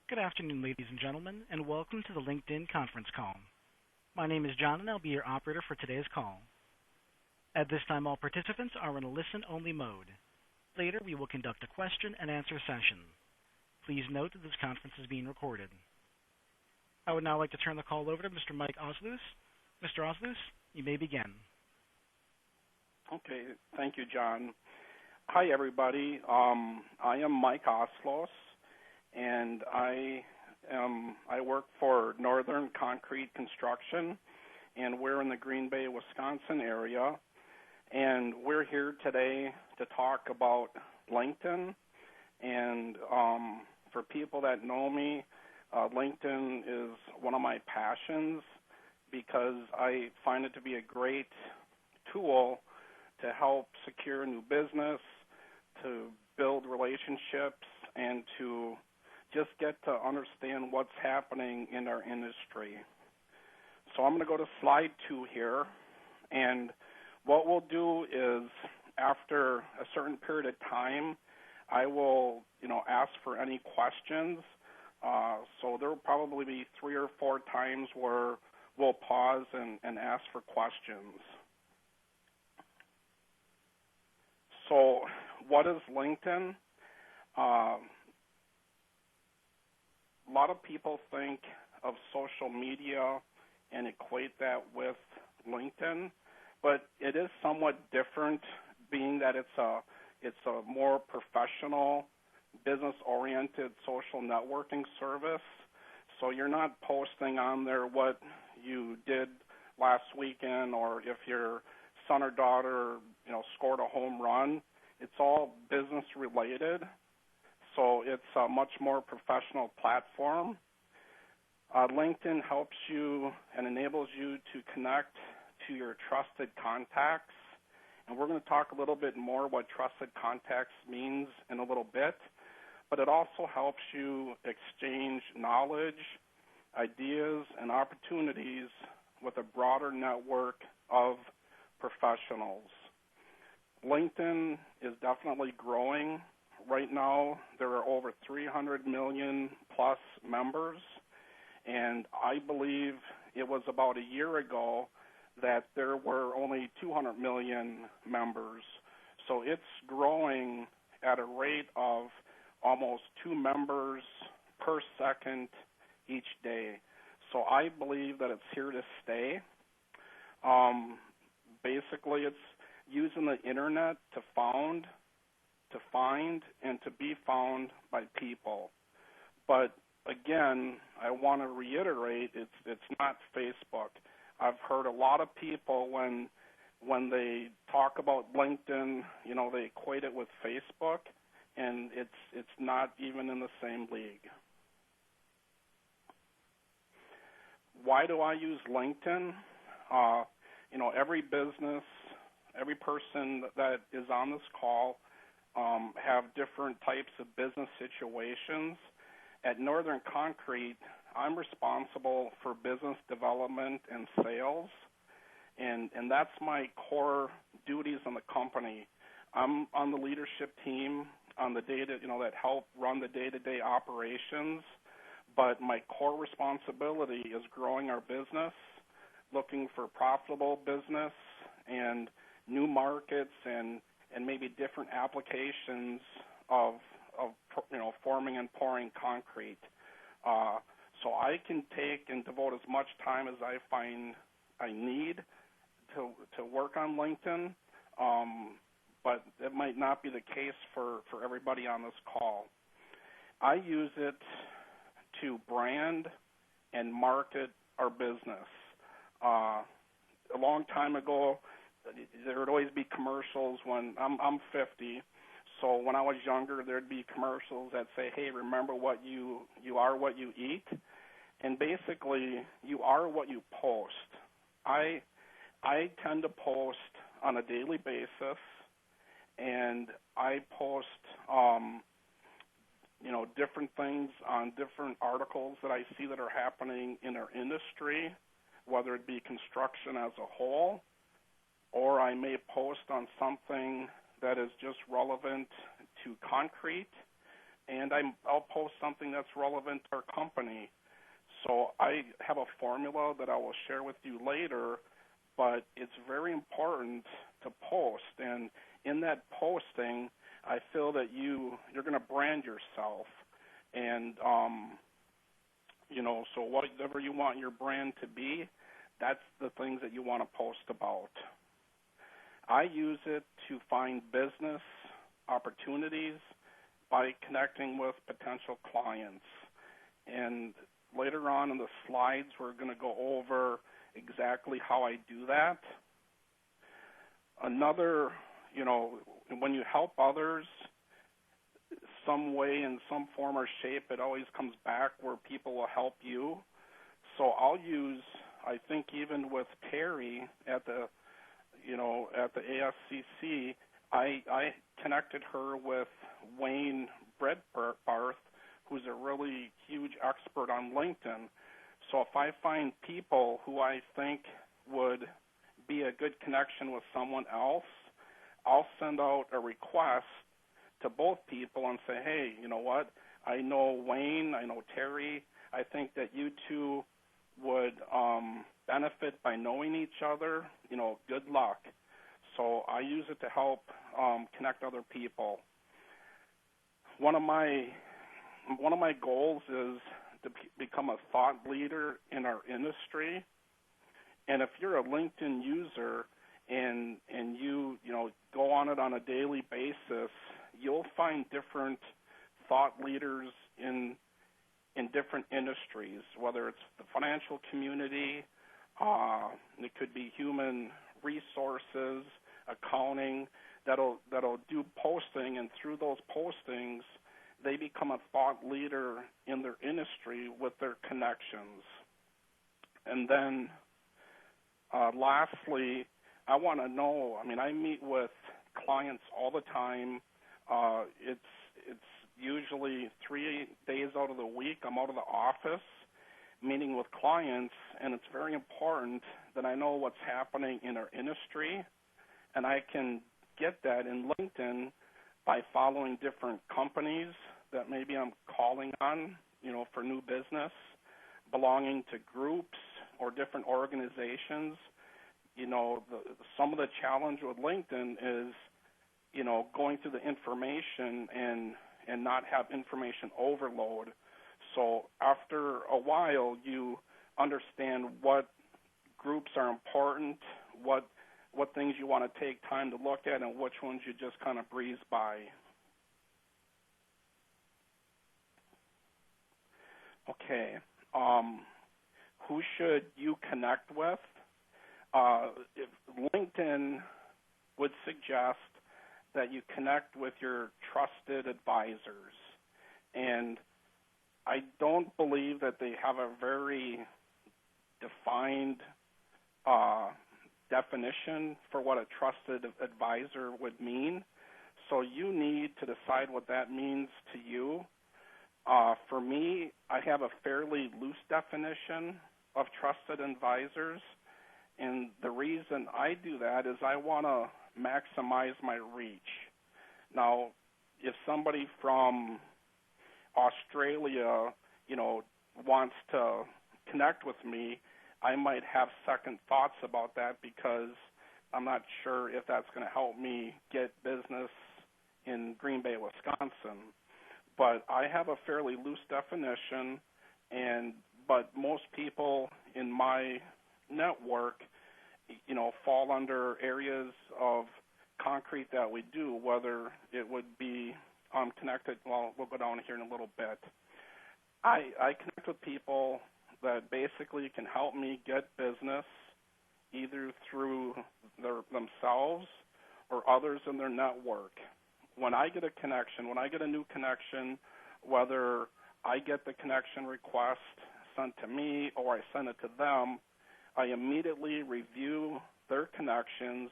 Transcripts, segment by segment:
Good afternoon, ladies and gentlemen, and welcome to the LinkedIn conference call. My name is John, and I'll be your operator for today's call. At this time, all participants are in a listen-only mode. Later, we will conduct a question-and-answer session. Please note that this conference is being recorded. I would now like to turn the call over to Mr. Mike Oslus. Mr. Oslus, you may begin. Okay, thank you, John. Hi, everybody. I am Mike Oslus, and I work for Northern Concrete Construction, and we're in the Green Bay, Wisconsin area. And we're here today to talk about LinkedIn. And for people that know me, LinkedIn is one of my passions because I find it to be a great tool to help secure new business, to build relationships, and to just get to understand what's happening in our industry. So I'm going to go to slide 2 here, and what we'll do is after a certain period of time, I will, ask for any questions. So there will probably be 3 or 4 times where we'll pause and ask for questions. So what is LinkedIn? A lot of people think of social media and equate that with LinkedIn, but it is somewhat different, being that it's a more professional, business-oriented social networking service. So you're not posting on there what you did last weekend, or if your son or daughter, scored a home run. It's all business related. So it's a much more professional platform. LinkedIn helps you and enables you to connect to your trusted contacts. And we're going to talk a little bit more what trusted contacts means in a little bit. But it also helps you exchange knowledge, ideas, and opportunities with a broader network of professionals. LinkedIn is definitely growing. Right now, there are over 300 million plus members, and I believe it was about a year ago that there were only 200 million members. So it's growing at a rate of almost 2 members per second each day. So I believe that it's here to stay. Basically, it's using the internet to find, and to be found by people. But again, I want to reiterate, it's not Facebook. I've heard a lot of people when they talk about LinkedIn, they equate it with Facebook, and it's not even in the same league. Why do I use LinkedIn? Every business, every person that is on this call have different types of business situations. At Northern Concrete, I'm responsible for business development and sales, and that's my core duties in the company. I'm on the leadership team on the that help run the day-to-day operations, but my core responsibility is growing our business, looking for profitable business and new markets and maybe different applications of forming and pouring concrete. So I can take and devote as much time as I find I need to work on LinkedIn, but it might not be the case for everybody on this call. I use it to brand and market our business. A long time ago, there would always be commercials when I'm 50. So when I was younger, there'd be commercials that say, hey, remember what you are what you eat. And basically, you are what you post. I tend to post on a daily basis, and I post, different things on different articles that I see that are happening in our industry, whether it be construction as a whole, or I may post on something that is just relevant to concrete, and I'll post something that's relevant to our company. So I have a formula that I will share with you later, but it's very important to post. And in that posting, I feel that you're going to brand yourself. And, so whatever you want your brand to be, that's the things that you want to post about. I use it to find business opportunities by connecting with potential clients. And later on in the slides, we're going to go over exactly how I do that. Another, when you help others some way, in some form or shape, it always comes back where people will help you. So I'll use, I think even with Terry at the ASCC, I connected her with Wayne Breadbarth, who's a really huge expert on LinkedIn. So if I find people who I think would be a good connection with someone else, I'll send out a request to both people and say, hey, you know what? I know Wayne, I know Terry. I think that you two would benefit by knowing each other. Good luck. So I use it to help connect other people. One of my goals is to become a thought leader in our industry. And if you're a LinkedIn user and you go on it on a daily basis, you'll find different thought leaders in different industries, whether it's the financial community, it could be human resources, accounting, that'll do posting, and through those postings, they become a thought leader in their industry with their connections. And then lastly, I want to know, I meet with clients all the time. It's usually 3 days out of the week I'm out of the office meeting with clients, and it's very important that I know what's happening in our industry, and I can get that in LinkedIn by following different companies that maybe I'm calling on, for new business, belonging to groups or different organizations. Some of the challenge with LinkedIn is, going through the information and not have information overload. So after a while, you understand what groups are important, what things you want to take time to look at, and which ones you just kind of breeze by. Okay. Who should you connect with? If LinkedIn would suggest that you connect with your trusted advisors. And I don't believe that they have a very defined definition for what a trusted advisor would mean. So you need to decide what that means to you. For me, I have a fairly loose definition of trusted advisors. And the reason I do that is I want to maximize my reach. Now, if somebody from Australia, wants to connect with me, I might have second thoughts about that because I'm not sure if that's going to help me get business in Green Bay, Wisconsin. But I have a fairly loose definition, but most people in my network, fall under areas of concrete that we do, whether it would be connected. Well, we'll go down here in a little bit. I connect with people that basically can help me get business either through themselves or others in their network. When I get a connection, when I get a new connection, whether I get the connection request sent to me or I send it to them, I immediately review their connections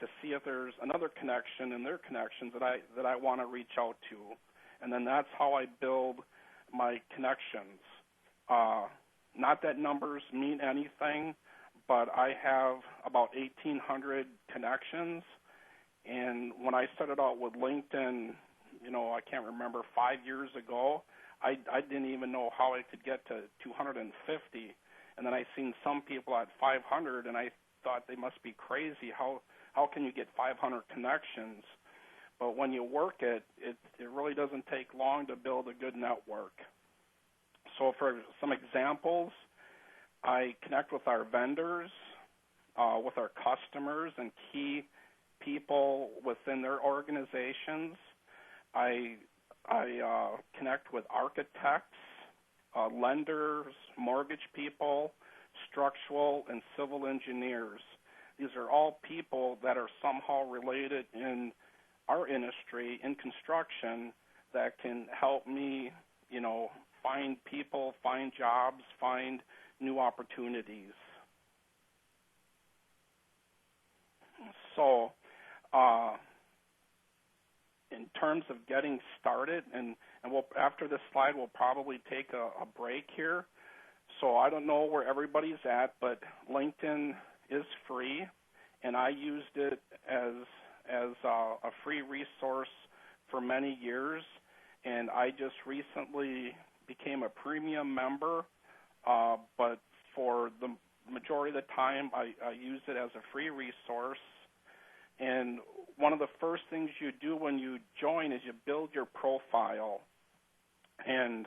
to see if there's another connection in their connections that I want to reach out to. And then that's how I build my connections. Not that numbers mean anything, but I have about 1,800 connections. And when I started out with LinkedIn, I can't remember, 5 years ago, I didn't even know how I could get to 250. And then I seen some people at 500, and I thought they must be crazy. How can you get 500 connections? But when you work it really doesn't take long to build a good network. So for some examples, I connect with our vendors, with our customers and key people within their organizations. I connect with architects, lenders, mortgage people, structural and civil engineers. These are all people that are somehow related in our industry, in construction, that can help me, find people, find jobs, find new opportunities. So, in terms of getting started, and after this slide, we'll probably take a break here. So I don't know where everybody's at, but LinkedIn is free, and I used it as a free resource for many years, and I just recently became a premium member, but for the majority of the time, I use it as a free resource. And one of the first things you do when you join is you build your profile. And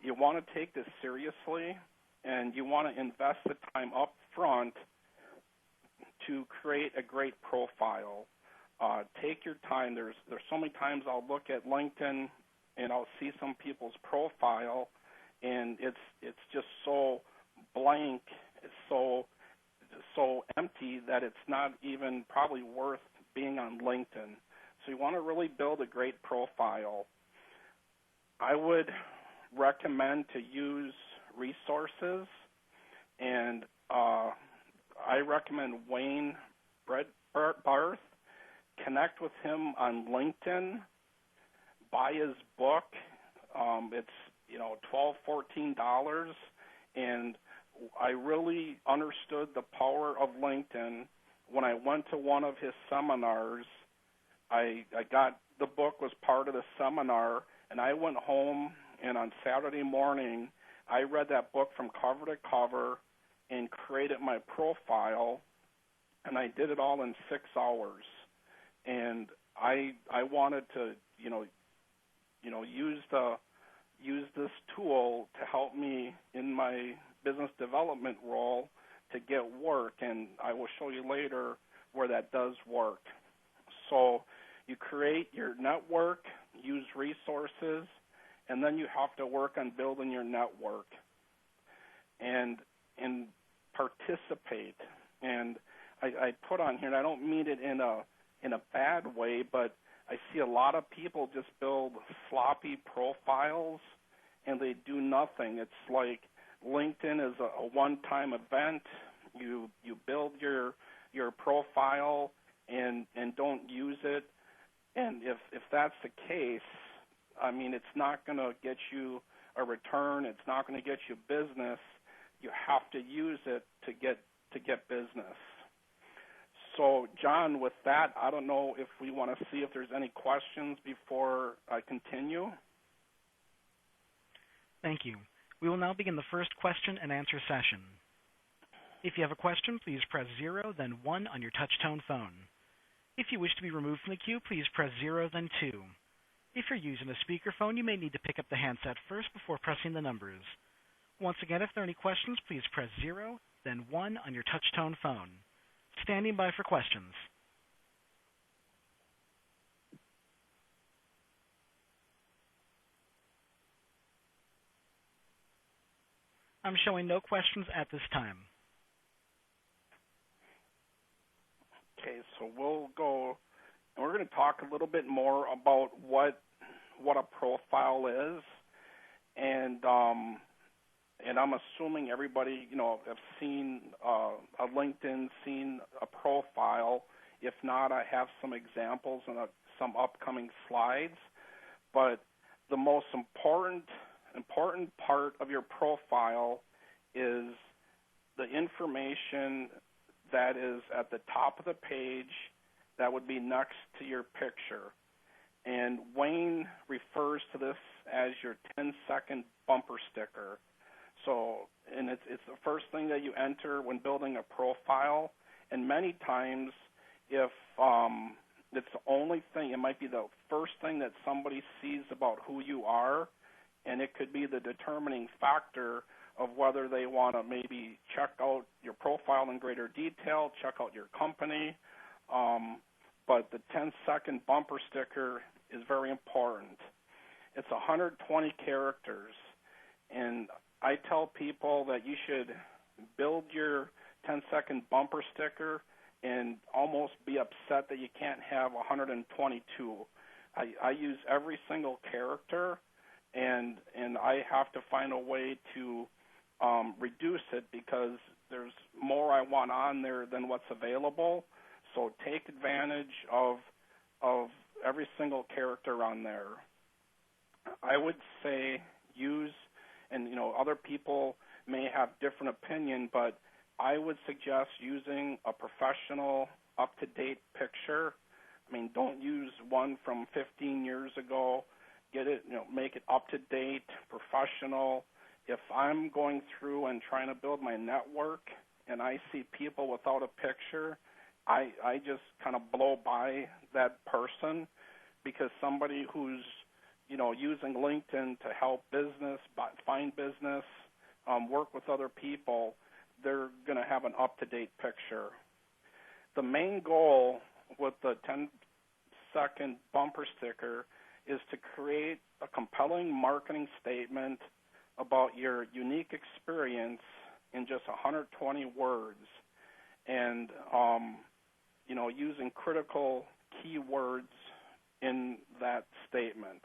you want to take this seriously, and you want to invest the time up front to create a great profile. Take your time. There's so many times I'll look at LinkedIn and I'll see some people's profile, and it's just so blank, it's so empty that it's not even probably worth being on LinkedIn. So you want to really build a great profile. I would recommend to use resources, and I recommend Wayne Barth. Connect with him on LinkedIn. Buy his book. It's $12-14, and I really understood the power of LinkedIn when I went to one of his seminars. I got the book was part of the seminar, and I went home, and on Saturday morning I read that book from cover to cover and created my profile, and I did it all in 6 hours. And I wanted to use this tool to help me in my business development role to get work, and I will show you later where that does work. So you create your network, use resources, and then you have to work on building your network and participate. And I put on here, and I don't mean it in a bad way, but I see a lot of people just build sloppy profiles and they do nothing. It's like LinkedIn is a one-time event. You build your profile and don't use it. And if that's the case, I mean, it's not going to get you a return. It's not going to get you business. You have to use it to get business. So, John, with that, I don't know if we want to see if there's any questions before I continue. Thank you. We will now begin the first question and answer session. If you have a question, please press 0, then 1 on your touch-tone phone. If you wish to be removed from the queue, please press 0, then 2. If you're using a speakerphone, you may need to pick up the handset first before pressing the numbers. Once again, if there are any questions, please press 0, then 1 on your touch-tone phone. Standing by for questions. I'm showing no questions at this time. Okay, so we'll go, and we're going to talk a little bit more about what a profile is, and I'm assuming everybody, have seen a LinkedIn, seen a profile. If not, I have some examples and some upcoming slides. But the most important part of your profile is the information that is at the top of the page that would be next to your picture. And Wayne refers to this as your 10-second bumper sticker. So, and it's the first thing that you enter when building a profile. And many times, if it's the only thing, it might be the first thing that somebody sees about who you are, and it could be the determining factor of whether they want to maybe check out your profile in greater detail, check out your company. But the 10-second bumper sticker is very important. It's 120 characters, and I tell people that you should build your 10-second bumper sticker and almost be upset that you can't have 122. I use every single character, and I have to find a way to reduce it because there's more I want on there than what's available. So take advantage of every single character on there. I would say use, and other people may have different opinion, but I would suggest using a professional, up-to-date picture. I mean, don't use one from 15 years ago. Get it, make it up-to-date, professional. If I'm going through and trying to build my network and I see people without a picture, I just kind of blow by that person, because somebody who's using LinkedIn to help business, find business, work with other people, they're going to have an up-to-date picture. The main goal with the 10-second bumper sticker is to create a compelling marketing statement about your unique experience in just 120 words, and using critical keywords in that statement.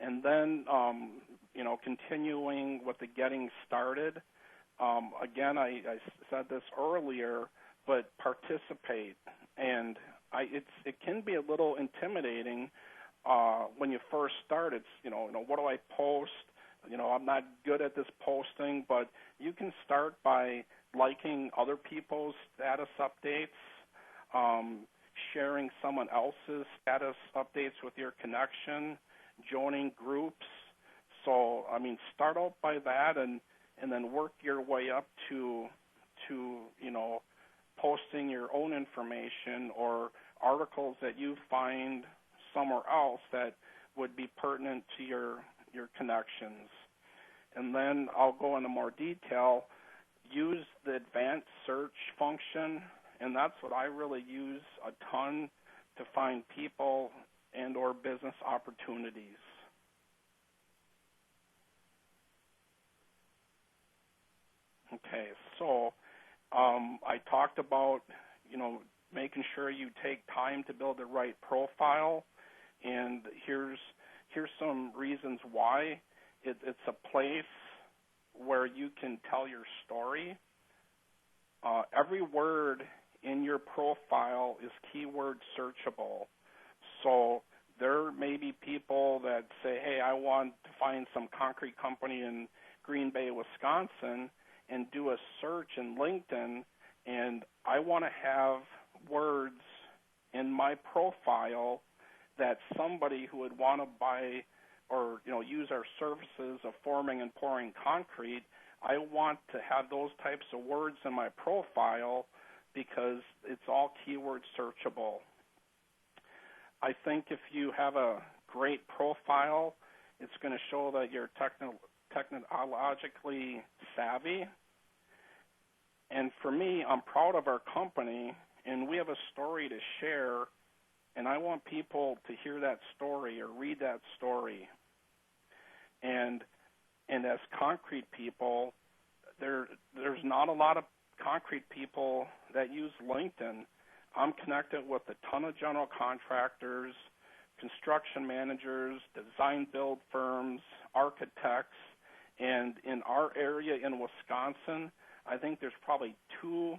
And then, continuing with the getting started, again, I said this earlier, but participate. And it can be a little intimidating when you first start. It's, what do I post? I'm not good at this posting, but you can start by liking other people's status updates, sharing someone else's status updates with your connection, joining groups. So, start out by that and then work your way up to posting your own information or articles that you find somewhere else that would be pertinent to your connections. And then I'll go into more detail. Use the advanced search function, and that's what I really use a ton to find people and or business opportunities. Okay, so I talked about, making sure you take time to build the right profile, and here's some reasons why. It's a place where you can tell your story. Every word in your profile is keyword searchable. So there may be people that say, hey, I want to find some concrete company in Green Bay, Wisconsin, and do a search in LinkedIn, and I want to have words in my profile that somebody who would want to buy or use our services of forming and pouring concrete, I want to have those types of words in my profile because it's all keyword searchable. I think if you have a great profile, it's going to show that you're technologically savvy. And for me, I'm proud of our company, and we have a story to share, and I want people to hear that story or read that story. And as concrete people, there's not a lot of concrete people that use LinkedIn. I'm connected with a ton of general contractors, construction managers, design build firms, architects, and in our area in Wisconsin, I think there's probably 2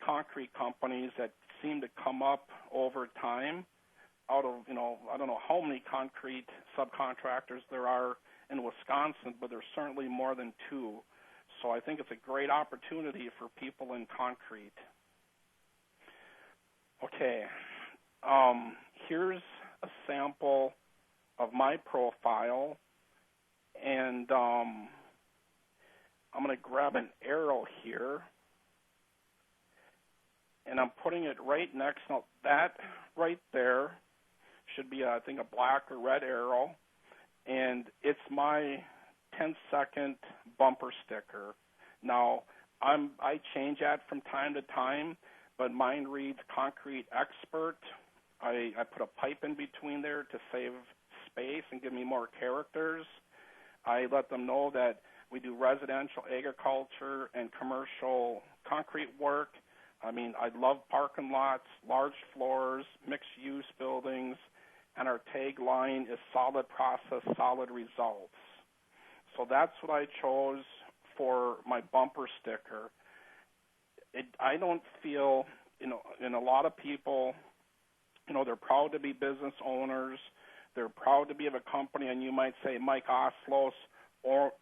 concrete companies that seem to come up over time out of, I don't know how many concrete subcontractors there are in Wisconsin, but there's certainly more than 2. So I think it's a great opportunity for people in concrete. Okay, here's a sample of my profile, and I'm going to grab an arrow here, and I'm putting it right next. Now, that right there should be, I think, a black or red arrow, and it's my 10-second bumper sticker. Now, I change that from time to time, but mine reads Concrete Expert. I put a pipe in between there to save space and give me more characters. I let them know that we do residential, agriculture, and commercial concrete work. I mean, I love parking lots, large floors, mixed-use buildings, and our tagline is solid process, solid results. So that's what I chose for my bumper sticker. I don't feel, and a lot of people, they're proud to be business owners. They're proud to be of a company, and you might say Mike Oslos,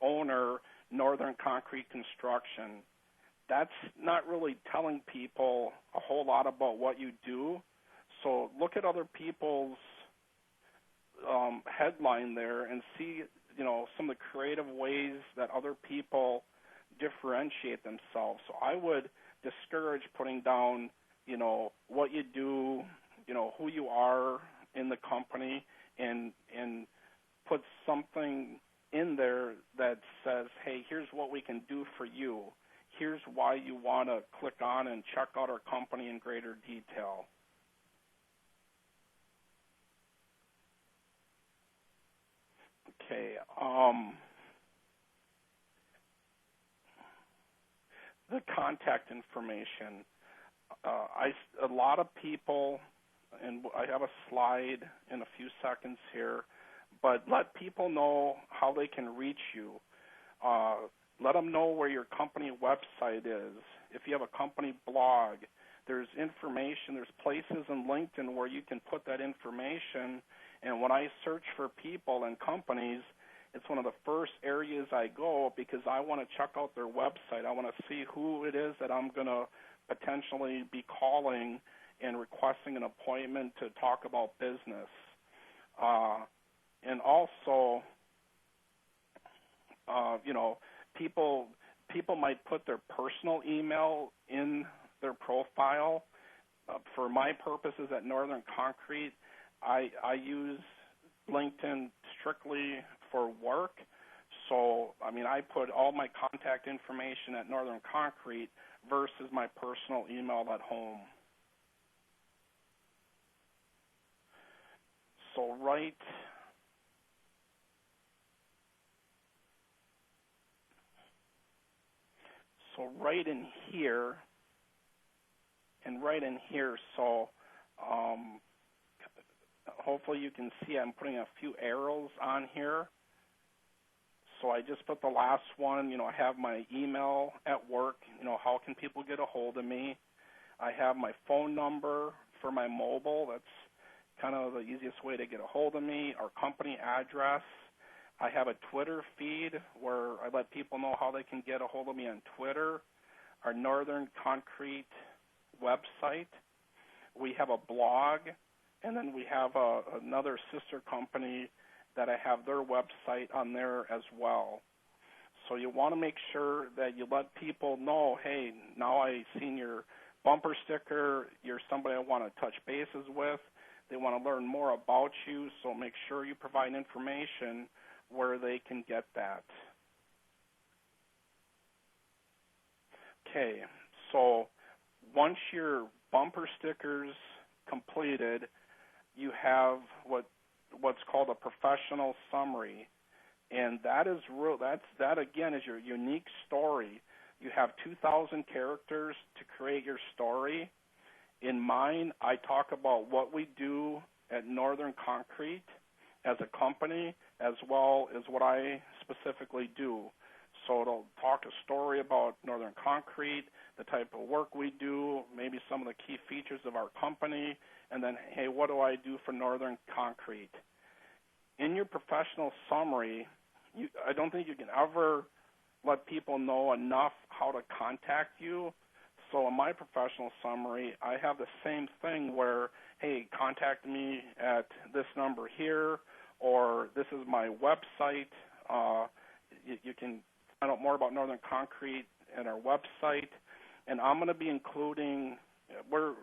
owner, Northern Concrete Construction. That's not really telling people a whole lot about what you do. So look at other people's headline there and see, some of the creative ways that other people differentiate themselves. So I would discourage putting down, what you do, who you are in the company, and put something in there that says, hey, here's what we can do for you. Here's why you want to click on and check out our company in greater detail. Okay. The contact information. A lot of people, and I have a slide in a few seconds here, but let people know how they can reach you. Let them know where your company website is. If you have a company blog, there's information, there's places in LinkedIn where you can put that information. And when I search for people and companies, it's one of the first areas I go because I want to check out their website. I want to see who it is that I'm going to potentially be calling and requesting an appointment to talk about business. And also, people might put their personal email in their profile. For my purposes at Northern Concrete, I use LinkedIn strictly for work. So, I put all my contact information at Northern Concrete versus my personal email at home. So right in here, and right in here, so hopefully you can see I'm putting a few arrows on here. So I just put the last one, I have my email at work, how can people get a hold of me? I have my phone number for my mobile. That's kind of the easiest way to get a hold of me. Our company address. I have a Twitter feed where I let people know how they can get a hold of me on Twitter. Our Northern Concrete website. We have a blog, and then we have another sister company that I have their website on there as well. So you want to make sure that you let people know, hey, now I've seen your bumper sticker, you're somebody I want to touch bases with. They want to learn more about you, so make sure you provide information where they can get that. Okay, so once your bumper sticker's completed, you have what's called a professional summary, and that again is your unique story. You have 2,000 characters to create your story. In mine, I talk about what we do at Northern Concrete as a company, as well as what I specifically do. So it'll talk a story about Northern Concrete, the type of work we do, maybe some of the key features of our company, and then, hey, what do I do for Northern Concrete? In your professional summary, I don't think you can ever let people know enough how to contact you. So in my professional summary, I have the same thing where, hey, contact me at this number here, or this is my website. You can find out more about Northern Concrete at our website. And I'm going to be including, we're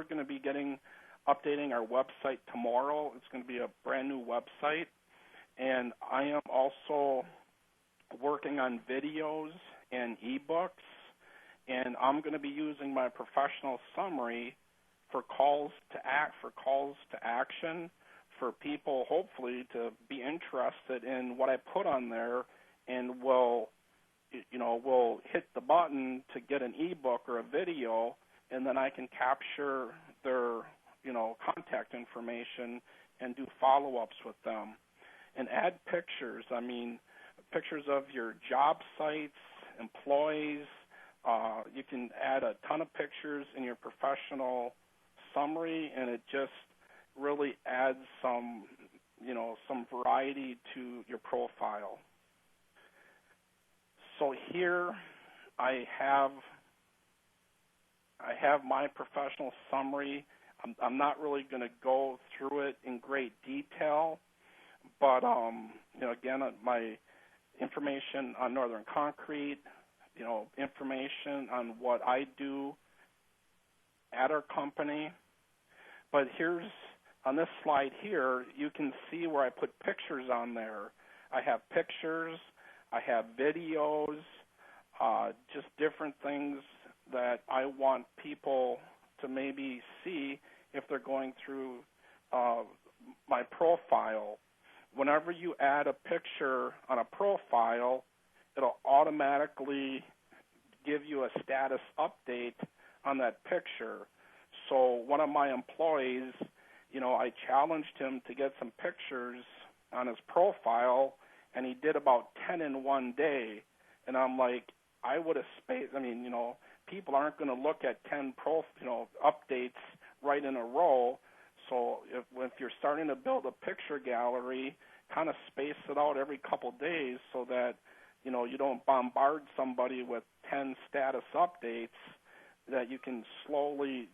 going to be updating our website tomorrow. It's going to be a brand new website. And I am also working on videos and ebooks. And I'm going to be using my professional summary for calls to action for people, hopefully, to be interested in what I put on there, and will hit the button to get an ebook or a video, and then I can capture their contact information and do follow-ups with them, and add pictures. I mean, pictures of your job sites, employees. You can add a ton of pictures in your professional summary, and it just really adds some variety to your profile. So here I have my professional summary. I'm not really going to go through it in great detail, but again, my information on Northern Concrete, information on what I do at our company. But here's, on this slide here, you can see where I put pictures on there. I have pictures, I have videos, just different things that I want people to maybe see if they're going through my profile. Whenever you add a picture on a profile, it'll automatically give you a status update on that picture. So one of my employees, I challenged him to get some pictures on his profile, and he did about 10 in one day. And I'm like, I would have spaced. I mean, people aren't going to look at 10 updates right in a row. So if you're starting to build a picture gallery, kind of space it out every couple days so that you don't bombard somebody with 10 status updates, that you can slowly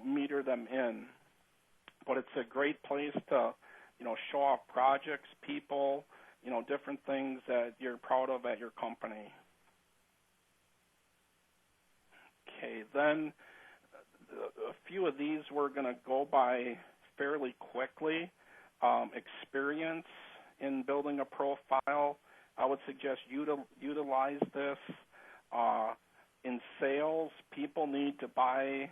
meter them in. But it's a great place to show off projects, people, different things that you're proud of at your company. Okay, then a few of these we're going to go by fairly quickly. Experience in building a profile. I would suggest utilize this. In sales, people need to buy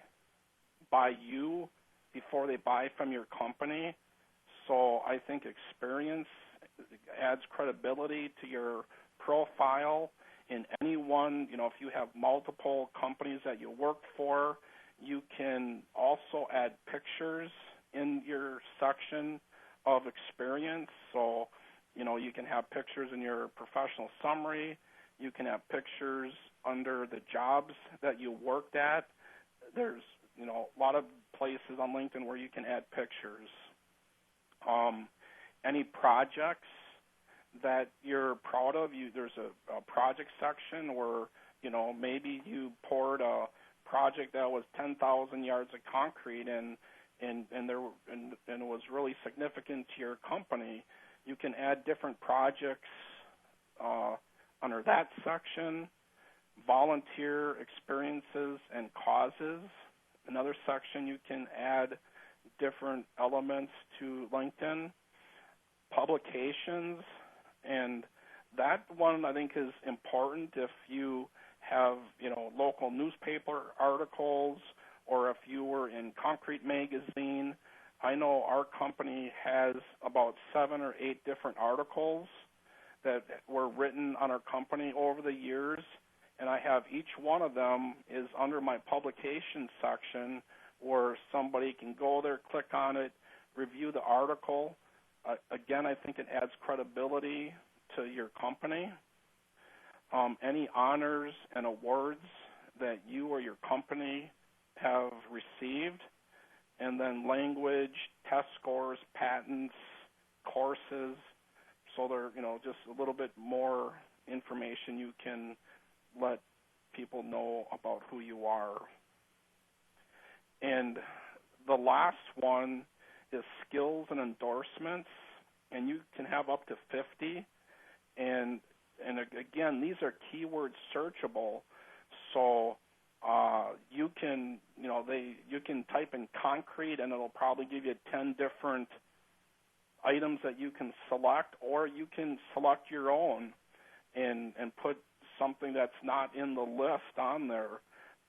you before they buy from your company. So I think experience adds credibility to your profile. In anyone, if you have multiple companies that you work for, you can also add pictures in your section of experience. So, you can have pictures in your professional summary. You can have pictures under the jobs that you worked at. There's, a lot of places on LinkedIn where you can add pictures. Any projects that you're proud of, there's a project section where, maybe you poured a project that was 10,000 yards of concrete and it was really significant to your company. You can add different projects under that section. Volunteer experiences and causes. Another section you can add different elements to LinkedIn. Publications, and that one I think is important if you have local newspaper articles, or if you were in Concrete Magazine. I know our company has about 7 or 8 different articles that were written on our company over the years, and I have each one of them is under my publication section where somebody can go there, click on it, review the article. Again, I think it adds credibility to your company. Any honors and awards that you or your company have received, and then language, test scores, patents, courses. So they're, just a little bit more information you can let people know about who you are. And the last one is skills and endorsements, and you can have up to 50. And again, these are keyword searchable, so you can type in concrete, and it'll probably give you 10 different items that you can select, or you can select your own and put something that's not in the list on there.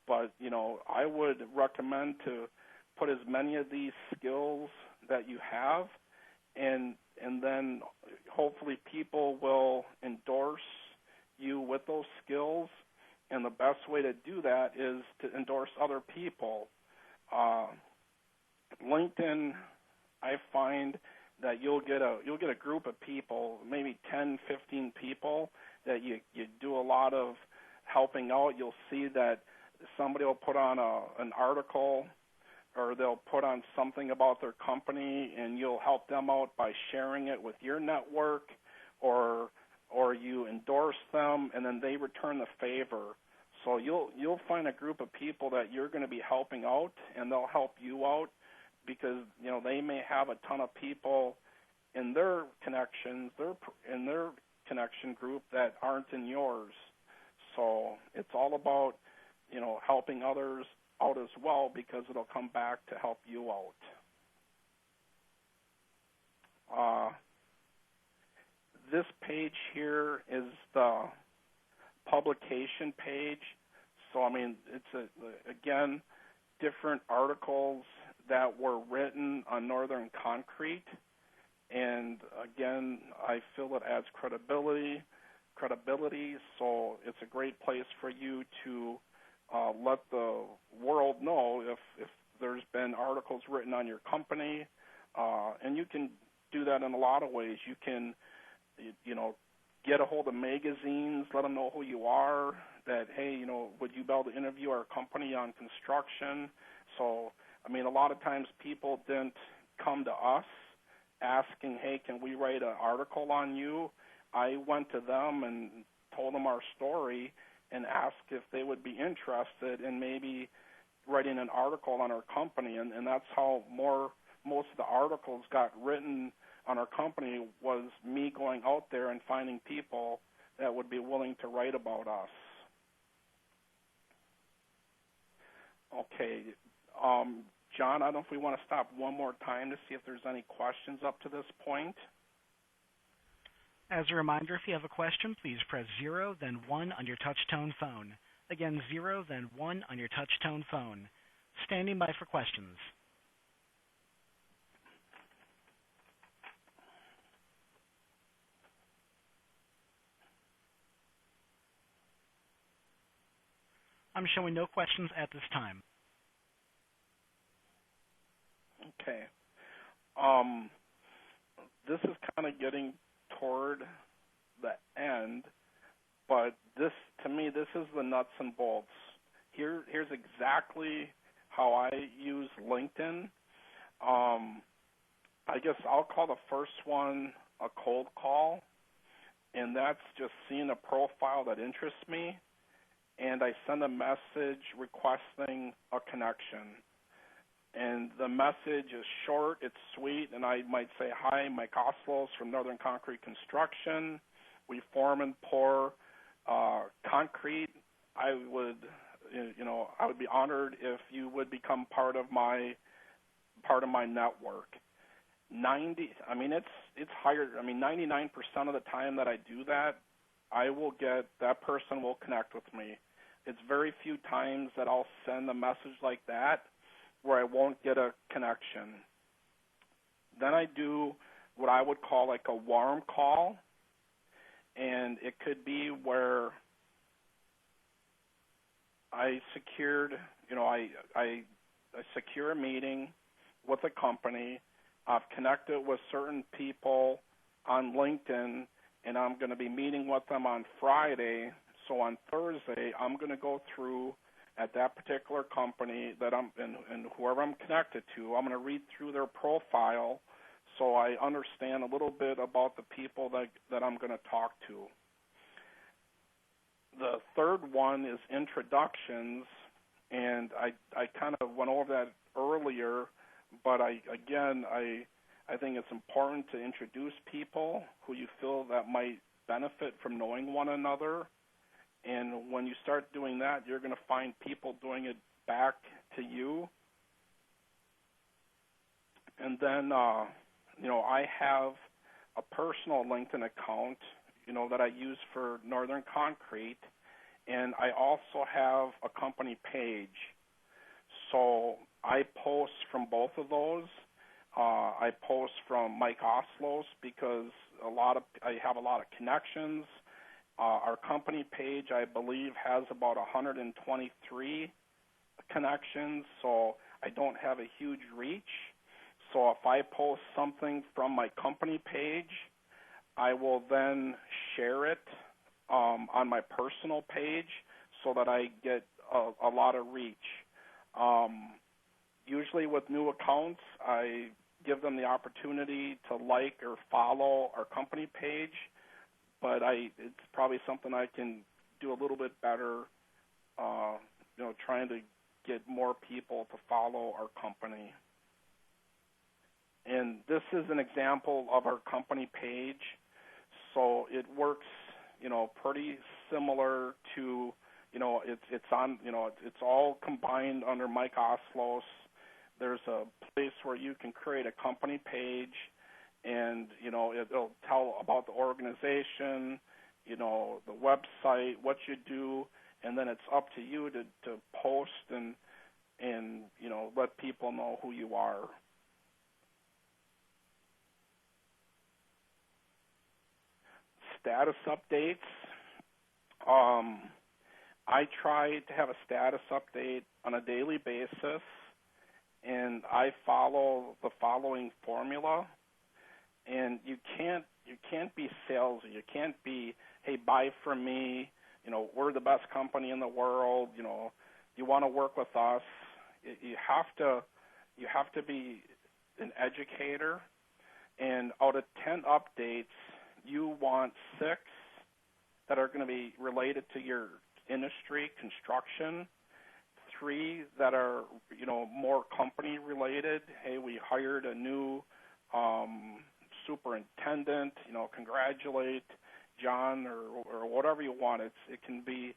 But I would recommend to put as many of these skills that you have, and then hopefully people will endorse you with those skills. And the best way to do that is to endorse other people. LinkedIn, I find that you'll get a group of people, maybe 10, 15 people that you do a lot of helping out. You'll see that somebody will put on an article, or they'll put on something about their company, and you'll help them out by sharing it with your network, or you endorse them, and then they return the favor. So you'll find a group of people that you're going to be helping out, and they'll help you out, because they may have a ton of people in their connections, in their connection group that aren't in yours. So it's all about helping others out as well, because it'll come back to help you out. This page here is the publication page. So it's again different articles that were written on Northern Concrete, and again I feel it adds credibility. So it's a great place for you to let the world know if there's been articles written on your company, and you can do that in a lot of ways. You can, get a hold of magazines, let them know who you are, that, hey, would you be able to interview our company on construction? So, a lot of times people didn't come to us asking, hey, can we write an article on you? I went to them and told them our story and asked if they would be interested in maybe writing an article on our company, and that's how most of the articles got written on our company, was me going out there and finding people that would be willing to write about us. Okay, John, I don't know if we want to stop one more time to see if there's any questions up to this point. As a reminder, if you have a question, please press 0, then 1 on your touch-tone phone. Again, 0, then 1 on your touch-tone phone. Standing by for questions. I'm showing no questions at this time. Okay. This is kind of getting toward the end, but to me, this is the nuts and bolts. Here's exactly how I use LinkedIn. I guess I'll call the first one a cold call, and that's just seeing a profile that interests me, and I send a message requesting a connection. And the message is short, it's sweet, and I might say, hi, Mike Oslos from Northern Concrete Construction. We form and pour concrete. I would be honored if you would become part of my network. It's higher. 99% of the time that I do that, that person will connect with me. It's very few times that I'll send a message like that where I won't get a connection. Then I do what I would call like a warm call, and it could be where I secured, I secure a meeting with a company. I've connected with certain people on LinkedIn, and I'm going to be meeting with them on Friday. So on Thursday, I'm going to go through at that particular company that and whoever I'm connected to, I'm going to read through their profile so I understand a little bit about the people that I'm going to talk to. The third one is introductions, and I kind of went over that earlier, but I think it's important to introduce people who you feel that might benefit from knowing one another. And when you start doing that, you're going to find people doing it back to you. And then, I have a personal LinkedIn account, that I use for Northern Concrete, and I also have a company page. So I post from both of those. I post from Mike Oslos because I have a lot of connections. Our company page, I believe, has about 123 connections, so I don't have a huge reach. So if I post something from my company page, I will then share it on my personal page so that I get a lot of reach. Usually with new accounts, I give them the opportunity to like or follow our company page, but it's probably something I can do a little bit better, trying to get more people to follow our company. And this is an example of our company page. So it works, pretty similar to, it's all combined under Mike Oslos. There's a place where you can create a company page, and, it'll tell about the organization, the website, what you do, and then it's up to you to post and let people know who you are. Status updates. I try to have a status update on a daily basis, and I follow the following formula. And you can't be salesy. You can't be, hey, buy from me. We're the best company in the world. You want to work with us. You have to be an educator. And out of 10 updates, you want 6 that are going to be related to your industry, construction, 3 that are, more company related. Hey, we hired a new superintendent, congratulate John or whatever you want. It can be,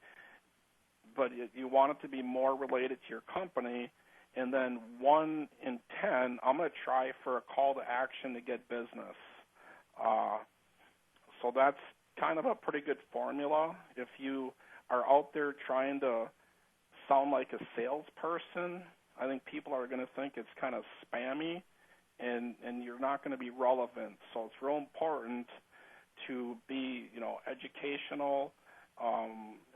but you want it to be more related to your company. And then 1 in 10, I'm going to try for a call to action to get business. So that's kind of a pretty good formula. If you are out there trying to sound like a salesperson, I think people are going to think it's kind of spammy, and you're not going to be relevant. So it's real important to be, educational,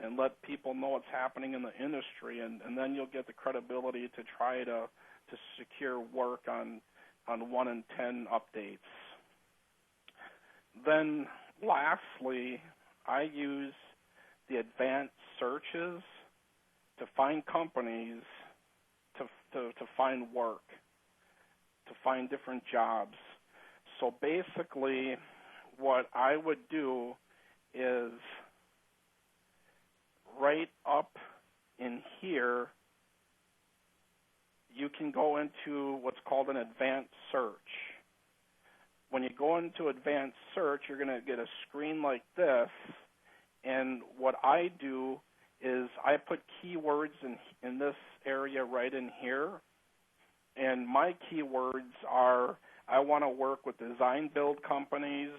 and let people know what's happening in the industry, and then you'll get the credibility to try to secure work on 1 in 10 updates. Then lastly, I use the advanced searches to find companies, to find work, to find different jobs. So basically, what I would do is right up in here, you can go into what's called an advanced search. When you go into advanced search, you're going to get a screen like this, and what I do is I put keywords in this area right in here, and my keywords are I want to work with design build companies,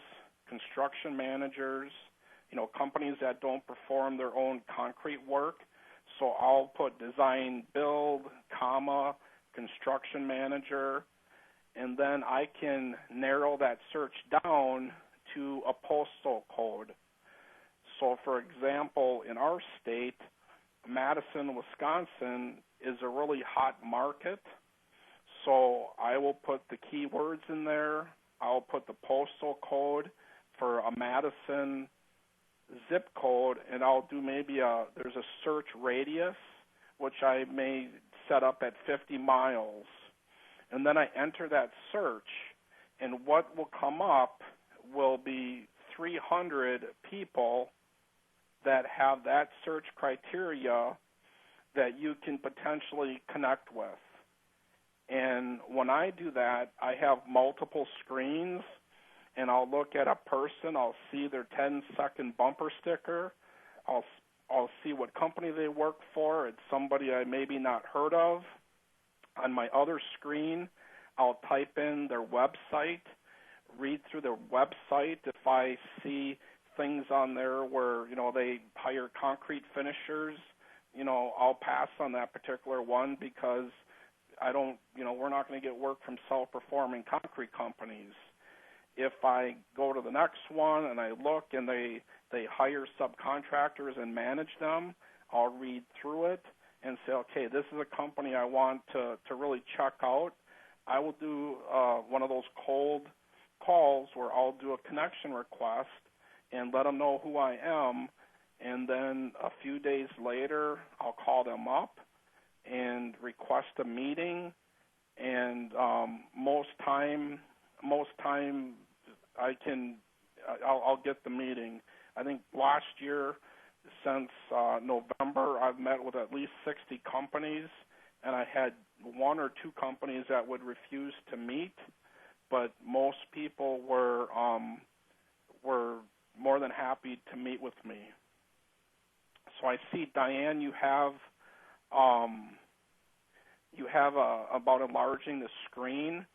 construction managers, companies that don't perform their own concrete work. So I'll put design build, construction manager, and then I can narrow that search down to a postal code. So, for example, in our state, Madison, Wisconsin is a really hot market. So I will put the keywords in there. I'll put the postal code for a Madison zip code, and I'll do there's a search radius, which I may set up at 50 miles. And then I enter that search, and what will come up will be 300 people that have that search criteria that you can potentially connect with. And when I do that, I have multiple screens, and I'll look at a person. I'll see their 10-second bumper sticker. I'll see what company they work for. It's somebody I maybe not heard of. On my other screen, I'll type in their website, read through their website. If I see things on there where, they hire concrete finishers, I'll pass on that particular one because we're not going to get work from self-performing concrete companies. If I go to the next one and I look and they hire subcontractors and manage them, I'll read through it and say, okay, this is a company I want to really check out. I will do one of those cold calls where I'll do a connection request and let them know who I am, and then a few days later I'll call them up and request a meeting, and most time I'll get the meeting. I think last year, since November, I've met with at least 60 companies, and I had one or two companies that would refuse to meet, but most people were more than happy to meet with me. So I see, Diane, you have about enlarging the screen.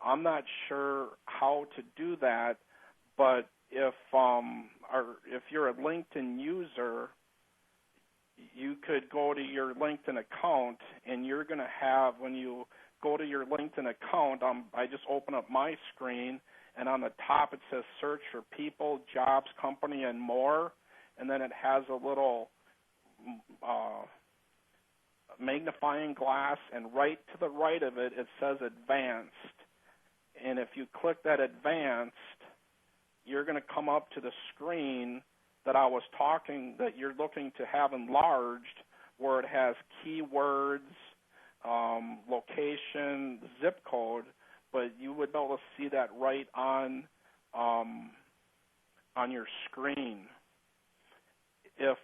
I'm not sure how to do that, but if you're a LinkedIn user, you could go to your LinkedIn account, and you're going to have, when you go to your LinkedIn account, I just open up my screen, and on the top it says search for people, jobs, company, and more, and then it has a little magnifying glass, and right to the right of it, it says advanced. And if you click that advanced, you're going to come up to the screen that I was talking, that you're looking to have enlarged, where it has keywords, location, zip code, but you would be able to see that right on your screen. If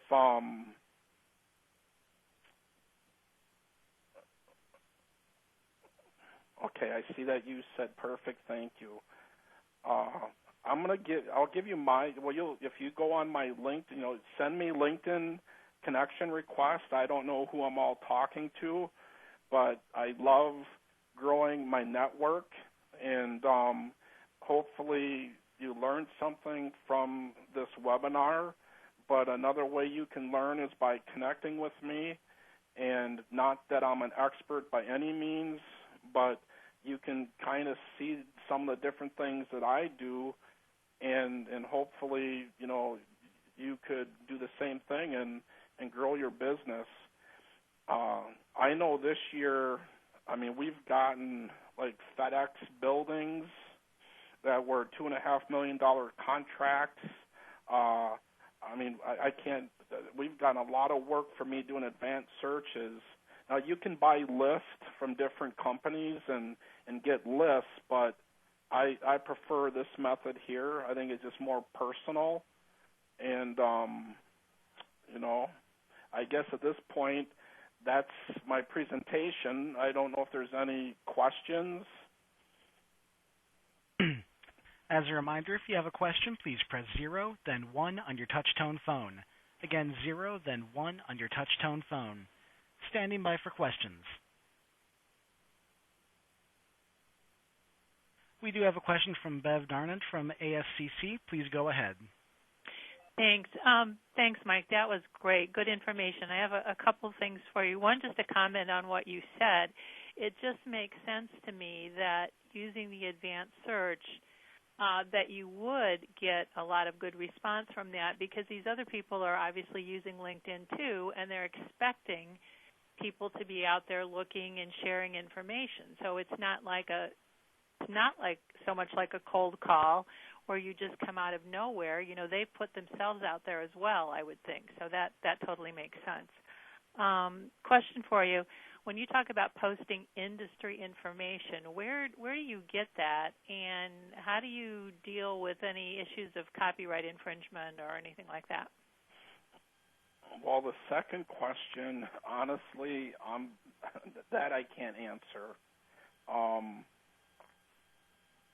okay, I see that you said perfect. Thank you. I'll give you my. Well, if you go on my LinkedIn, send me LinkedIn connection request. I don't know who I'm all talking to, but I love growing my network, and hopefully you learned something from this webinar. But another way you can learn is by connecting with me, and not that I'm an expert by any means, but you can kind of see some of the different things that I do, and hopefully, you could do the same thing and grow your business. I know this year, we've gotten like FedEx buildings that were $2.5 million contracts. I can't. We've gotten a lot of work for me doing advanced searches. Now, you can buy lists from different companies and get lists, but I prefer this method here. I think it's just more personal. And, I guess at this point, that's my presentation. I don't know if there's any questions. As a reminder, if you have a question, please press 0, then 1 on your touch-tone phone. Again, 0, then 1 on your touch-tone phone. Standing by for questions. We do have a question from Bev Darnant from ASCC. Please go ahead. Thanks. Thanks, Mike. That was great. Good information. I have a couple things for you. One, just to comment on what you said. It just makes sense to me that using the advanced search, that you would get a lot of good response from that, because these other people are obviously using LinkedIn too, and they're expecting people to be out there looking and sharing information. So it's not like so much like a cold call where you just come out of nowhere. They've put themselves out there as well, I would think. So that totally makes sense. Question for you. When you talk about posting industry information, where do you get that, and how do you deal with any issues of copyright infringement or anything like that? Well, the second question, honestly, that I can't answer.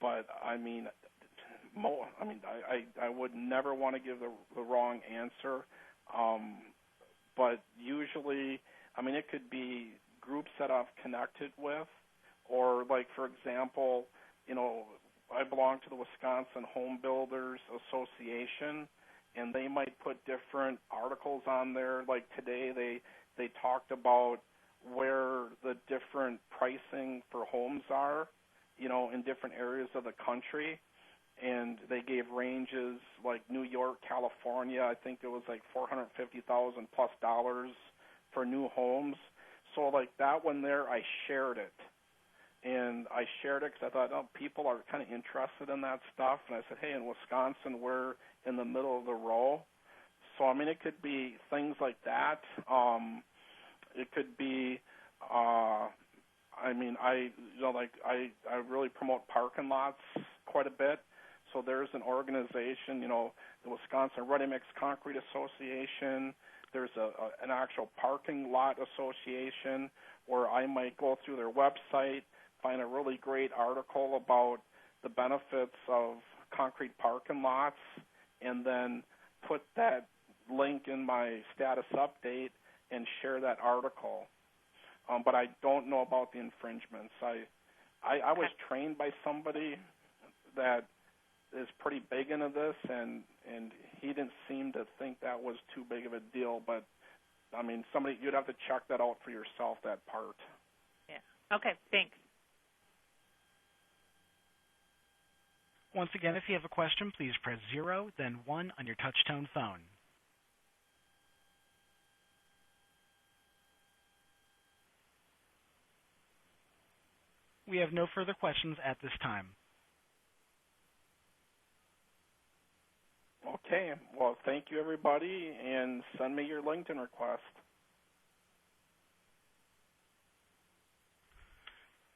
But I mean, I would never want to give the wrong answer. But usually, I mean, it could be groups that I've connected with, or like for example, I belong to the Wisconsin Home Builders Association, and they might put different articles on there. Like today, they talked about where the different pricing for homes are, in different areas of the country, and they gave ranges like New York, California. I think it was like $450,000 plus for new homes. So like that one there, I shared it. And I shared it because I thought, people are kind of interested in that stuff. And I said, hey, in Wisconsin, we're in the middle of the row. So, I mean, it could be things like that. It could be, I really promote parking lots quite a bit. So there's an organization, the Wisconsin Ready Mix Concrete Association. There's an actual parking lot association where I might go through their website, find a really great article about the benefits of concrete parking lots, and then put that link in my status update and share that article. But I don't know about the infringements. I was trained by somebody that is pretty big into this, and he didn't seem to think that was too big of a deal. But I mean, you'd have to check that out for yourself, that part. Yeah. Okay. Thanks. Once again, if you have a question, please press 0, then 1 on your touch-tone phone. We have no further questions at this time. Okay. Well, thank you, everybody, and send me your LinkedIn request.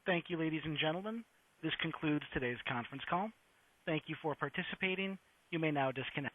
Thank you, ladies and gentlemen. This concludes today's conference call. Thank you for participating. You may now disconnect.